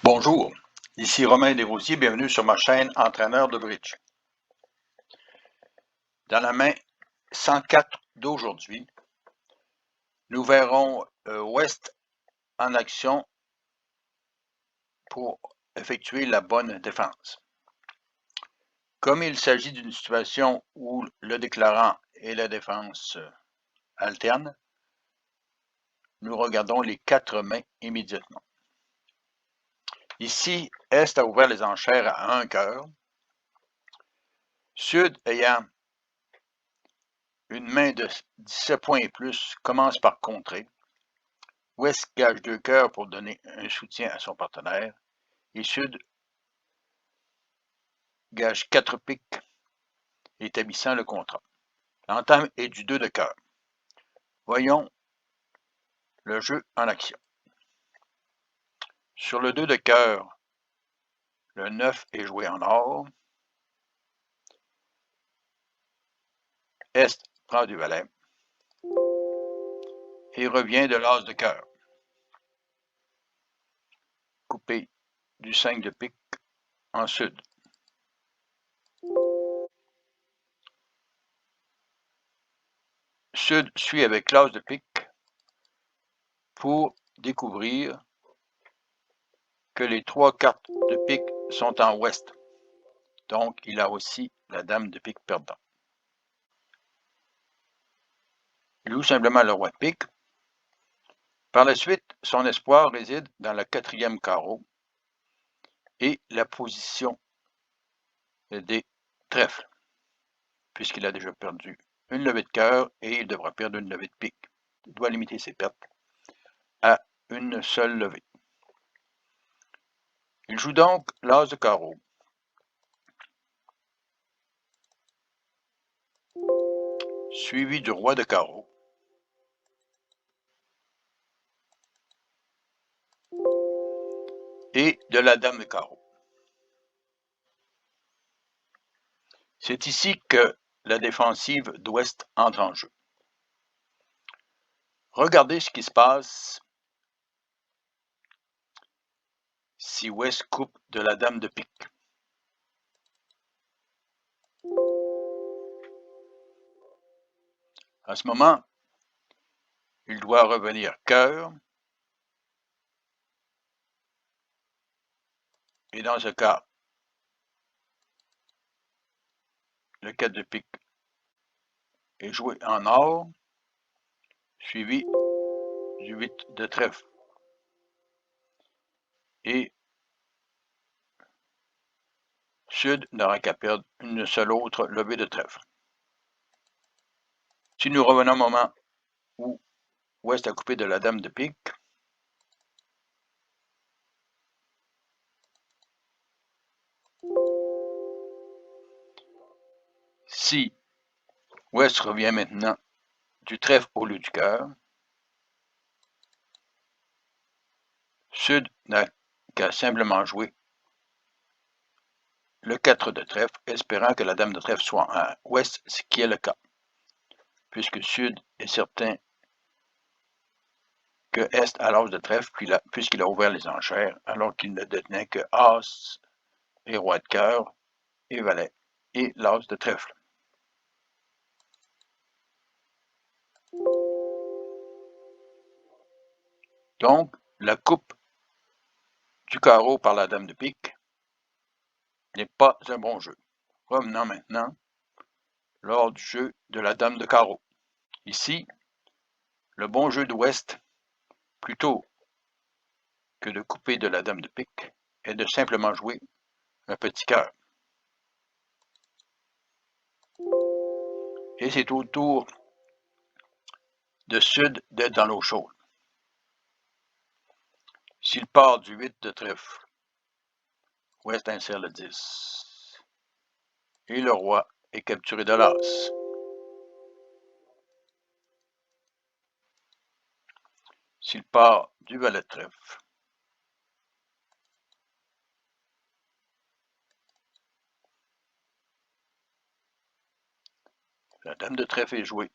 Bonjour, ici Romain Desrosiers, bienvenue sur ma chaîne Entraîneur de Bridge. Dans la main 104 d'aujourd'hui, nous verrons West en action pour effectuer la bonne défense. Comme il s'agit d'une situation où le déclarant et la défense alternent, nous regardons les 4 mains immédiatement. Ici, Est a ouvert les enchères à 1 cœur, Sud ayant une main de 17 points et plus commence par contrer. Ouest gage 2 cœurs pour donner un soutien à son partenaire et Sud gage 4 piques établissant le contrat. L'entame est du 2 de cœur. Voyons le jeu en action. Sur le 2 de cœur, le 9 est joué en or. Est prend du valet et revient de l'as de cœur. Coupé du 5 de pique en Sud. Sud suit avec l'as de pique pour découvrir que les 3 cartes de pique sont en ouest. Donc, il a aussi la dame de pique perdant. Il joue simplement le roi de pique. Par la suite, son espoir réside dans le 4e carreau et la position des trèfles, puisqu'il a déjà perdu une levée de cœur et il devra perdre une levée de pique. Il doit limiter ses pertes à une seule levée. Il joue donc l'as de carreau. Suivi du roi de carreau. Et de la dame de carreau. C'est ici que la défensive d'Ouest entre en jeu. Regardez ce qui se passe si Ouest coupe de la dame de pique. À ce moment, il doit revenir cœur. Et dans ce cas, le 4 de pique est joué en or, suivi du 8 de trèfle. Et Sud n'aura qu'à perdre une seule autre levée de trèfle. Si nous revenons au moment où Ouest a coupé de la dame de pique, si Ouest revient maintenant du trèfle au lieu du cœur, Sud n'a qu'à simplement jouer le 4 de trèfle, espérant que la dame de trèfle soit en Ouest, ce qui est le cas, puisque Sud est certain que Est a l'as de trèfle, puisqu'il a ouvert les enchères, alors qu'il ne détenait que As et roi de cœur et valet et l'as de trèfle. Donc, la coupe du carreau par la dame de pique n'est pas un bon jeu. Revenons maintenant lors du jeu de la dame de carreau. Ici, le bon jeu d'Ouest, plutôt que de couper de la dame de pique, est de simplement jouer un petit cœur. Et c'est au tour de Sud d'être dans l'eau chaude. S'il part du 8 de trèfle, Ouest insère le 10. Et le roi est capturé de l'as. S'il part du valet de trèfle, la dame de trèfle est jouée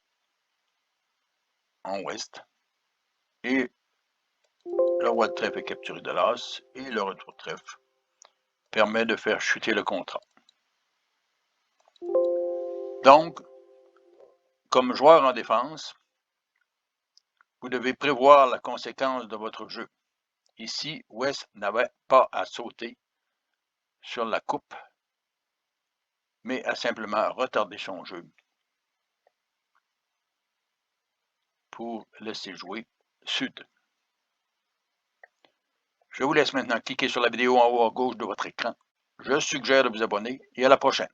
en Ouest et Le roi de trèfle est capturé de l'as et le retour de trèfle permet de faire chuter le contrat. Donc, comme joueur en défense, vous devez prévoir la conséquence de votre jeu. Ici, West n'avait pas à sauter sur la coupe, mais a simplement retardé son jeu pour laisser jouer Sud. Je vous laisse maintenant cliquer sur la vidéo en haut à gauche de votre écran. Je suggère de vous abonner et à la prochaine.